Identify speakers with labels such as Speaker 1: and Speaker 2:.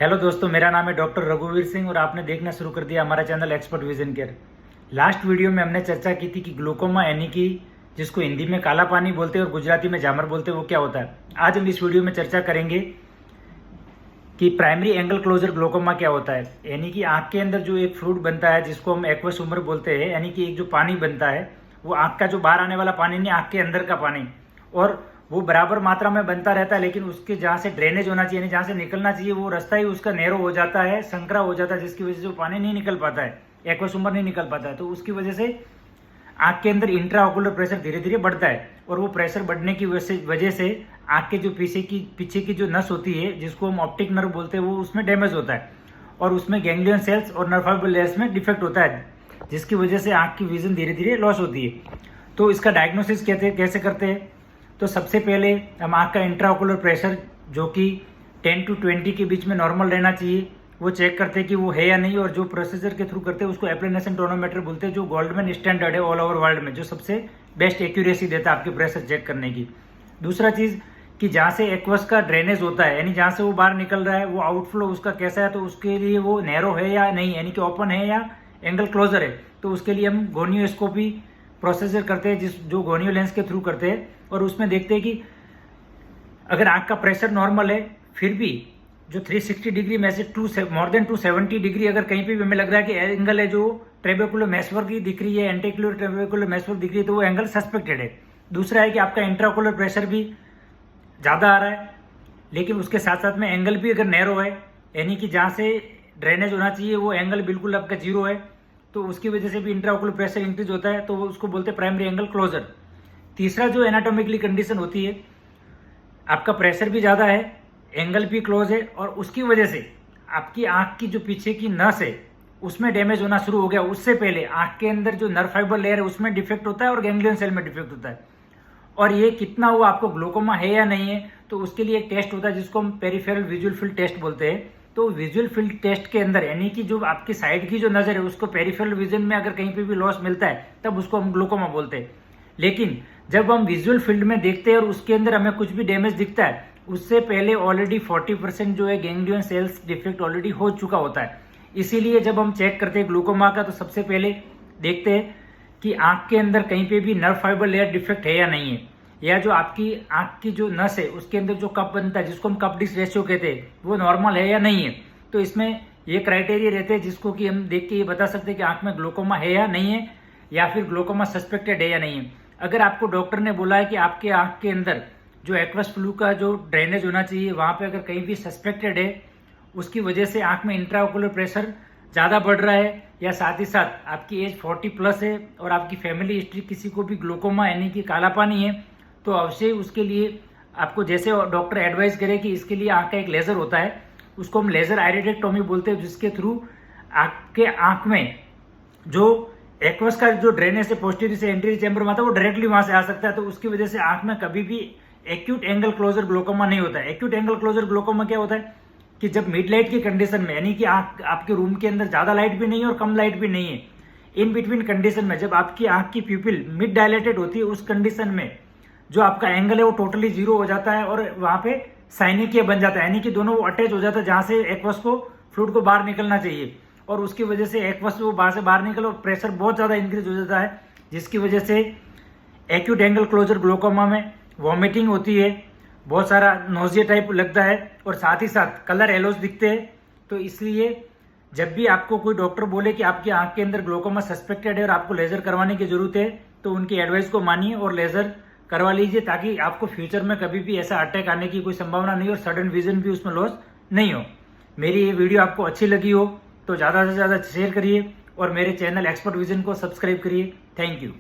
Speaker 1: Hello दोस्तों, मेरा नाम है डॉक्टर रघुवीर सिंह और आपने देखना शुरू कर दिया हमारा channel expert vision care. Last video में हमने चर्चा की थी कि ग्लूकोमा यानी कि जिसको हिंदी में काला पानी बोलते हैं और गुजराती में जामर बोलते हैं, वो क्या होता है। आज हम इस वीडियो में चर्चा करेंगे कि प्राइमरी एंगल क्लोजर ग्लूकोमा क्या होता है। यानी कि आंख के अंदर जो एक फ्लूइड बनता है जिसको हम एक्वस ह्यूमर बोलते हैं, यानी कि एक जो पानी बनता है वो आंख का जो बाहर आने वाला पानी नहीं, आंख के अंदर का पानी, और वो बराबर मात्रा में बनता रहता है, लेकिन उसके जहाँ से ड्रेनेज होना चाहिए, जहाँ से निकलना चाहिए, वो रास्ता ही उसका नैरो हो जाता है, संकरा हो जाता है, जिसकी वजह से वो पानी नहीं निकल पाता है, एक्वस ह्यूमर नहीं निकल पाता है। तो उसकी वजह से आंख के अंदर इंट्राओकुलर प्रेशर धीरे धीरे बढ़ता है, और वो प्रेशर बढ़ने की वजह से आंख के जो पीछे की जो नस होती है जिसको हम ऑप्टिक नर्व बोलते हैं, वो उसमें डैमेज होता है और उसमें गैंग्लियन सेल्स और नर्व फाइबर लेयर्स में डिफेक्ट होता है, जिसकी वजह से आंख की विजन धीरे धीरे लॉस होती है। तो इसका डायग्नोसिस कैसे करते हैं। तो सबसे पहले हम आंख का इंट्राओकुलर प्रेशर जो कि 10 to 20 के बीच में नॉर्मल रहना चाहिए वो चेक करते हैं कि वो है या नहीं, और जो प्रोसीजर के थ्रू करते हैं उसको एप्लेनेशन टोनोमीटर बोलते हैं, जो गोल्डमैन स्टैंडर्ड है ऑल ओवर वर्ल्ड में, जो सबसे बेस्ट एक्यूरेसी देता है आपके प्रेशर चेक करने की। दूसरा चीज़ कि जहाँ से एक्वस का ड्रेनेज होता है, यानी जहाँ से वो बाहर निकल रहा है, वो आउटफ्लो उसका कैसा है, तो उसके लिए वो नैरो है या नहीं, यानी कि ओपन है या एंगल क्लोजर है। तो उसके लिए हम गोनियोस्कोपी प्रोसीजर करते हैं, जो गोनियो लेंस के थ्रू करते हैं, और उसमें देखते हैं कि अगर आंख का प्रेशर नॉर्मल है फिर भी जो 360 डिग्री में से मोर देन 270 डिग्री अगर कहीं पे भी हमें लग रहा है कि एंगल है जो ट्रेबेकुलर मेशवर्क की दिख रही है, एंटीक्युलर ट्रेबेकुलर मेशवर्क दिख रही है, तो वो एंगल सस्पेक्टेड है। दूसरा है कि आपका इंट्राओकुलर प्रेशर भी ज़्यादा आ रहा है, लेकिन उसके साथ साथ में एंगल भी अगर नैरो है, यानी कि जहाँ से ड्रेनेज होना चाहिए वो एंगल बिल्कुल आपका जीरो है, तो उसकी वजह से भी इंट्राओकुलर प्रेशर इंक्रीज होता है, तो उसको बोलते हैं प्राइमरी एंगल क्लोजर। तीसरा जो एनाटॉमिकली कंडीशन होती है, आपका प्रेशर भी ज़्यादा है, एंगल भी क्लोज है, और उसकी वजह से आपकी आंख की जो पीछे की नस है उसमें डैमेज होना शुरू हो गया। उससे पहले आंख के अंदर जो नर्व फाइबर लेयर है उसमें डिफेक्ट होता है और गैंग्लियन सेल में डिफेक्ट होता है। और ये कितना हुआ, आपको ग्लूकोमा है या नहीं है, तो उसके लिए एक टेस्ट होता है जिसको हम पेरिफेरल विजुअल फील्ड टेस्ट बोलते हैं। तो विजुअल फील्ड टेस्ट के अंदर यानी कि जो आपकी साइड की जो नजर है उसको पेरिफेरल विजन में अगर कहीं पे भी लॉस मिलता है तब उसको हम ग्लूकोमा बोलते हैं। लेकिन जब हम विजुअल फील्ड में देखते हैं और उसके अंदर हमें कुछ भी डैमेज दिखता है, उससे पहले ऑलरेडी 40% जो है गैंग्लियन सेल्स डिफेक्ट ऑलरेडी हो चुका होता है। इसीलिए जब हम चेक करते हैं ग्लूकोमा का, तो सबसे पहले देखते हैं कि आंख के अंदर कहीं पे भी नर्व फाइबर लेयर डिफेक्ट है या नहीं है, या जो आपकी आंख की जो नस है उसके अंदर जो कप बनता है जिसको हम कप डिस्क रेशियो कहते हैं वो नॉर्मल है या नहीं है। तो इसमें ये क्राइटेरिया रहते हैं जिसको कि हम देख के ये बता सकते हैं कि आंख में ग्लूकोमा है या नहीं है, या फिर ग्लूकोमा सस्पेक्टेड है या नहीं है। अगर आपको डॉक्टर ने बोला है कि आपके आंख के अंदर जो एक्वस फ्लू का जो ड्रेनेज होना चाहिए वहां पे अगर कहीं भी सस्पेक्टेड है, उसकी वजह से आंख में इंट्राओकुलर प्रेशर ज़्यादा बढ़ रहा है, या साथ ही साथ आपकी एज 40+ है और आपकी फैमिली हिस्ट्री किसी को भी ग्लूकोमा यानी कि काला पानी है, तो अवश्य उसके लिए आपको जैसे डॉक्टर एडवाइस करे कि इसके लिए आंख का एक लेजर होता है, उसको हम लेजर आयरेडेक्टोमी बोलते हैं, जिसके थ्रू आपके आंख में जो एक्वस का जो ड्रेनेज है पोस्टीरियर से एंटीरियर चैम्बर में आता है वो डायरेक्टली वहां से आ सकता है। तो उसकी वजह से आंख में कभी भी एक्यूट एंगल क्लोजर ग्लूकोमा नहीं होता है। एक्यूट एंगल क्लोजर ग्लूकोमा क्या होता है कि जब मिड लाइट की कंडीशन में, यानी कि आंख आपके रूम के अंदर ज्यादा लाइट भी नहीं है और कम लाइट भी नहीं है, इन बिटवीन कंडीशन में जब आपकी आंख की प्यूपिल मिड डायलेटेड होती है, उस कंडीशन में जो आपका एंगल है वो टोटली जीरो हो जाता है और वहां पे साइनिकिया बन जाता है, यानी कि दोनों वो अटैच हो जाता है जहां से एक्वस को फ्लूइड को बाहर निकलना चाहिए, और उसकी वजह से एक्वस वो बाहर से बाहर निकल और प्रेशर बहुत ज्यादा इंक्रीज हो जाता है, जिसकी वजह से एक्यूट एंगल क्लोजर ग्लूकोमा में वॉमिटिंग होती है, बहुत सारा नोजिया टाइप लगता है, और साथ ही साथ कलर येलोज दिखते हैं। तो इसलिए जब भी आपको कोई डॉक्टर बोले कि आपकी आंख के अंदर ग्लूकोमा सस्पेक्टेड है और आपको लेजर करवाने की जरूरत है, तो उनकी एडवाइस को मानिए और लेजर करवा लीजिए, ताकि आपको फ्यूचर में कभी भी ऐसा अटैक आने की कोई संभावना नहीं और सडन विजन भी उसमें लॉस नहीं हो। मेरी ये वीडियो आपको अच्छी लगी हो तो ज़्यादा से ज़्यादा शेयर करिए और मेरे चैनल एक्सपर्ट विजन को सब्सक्राइब करिए। Thank you.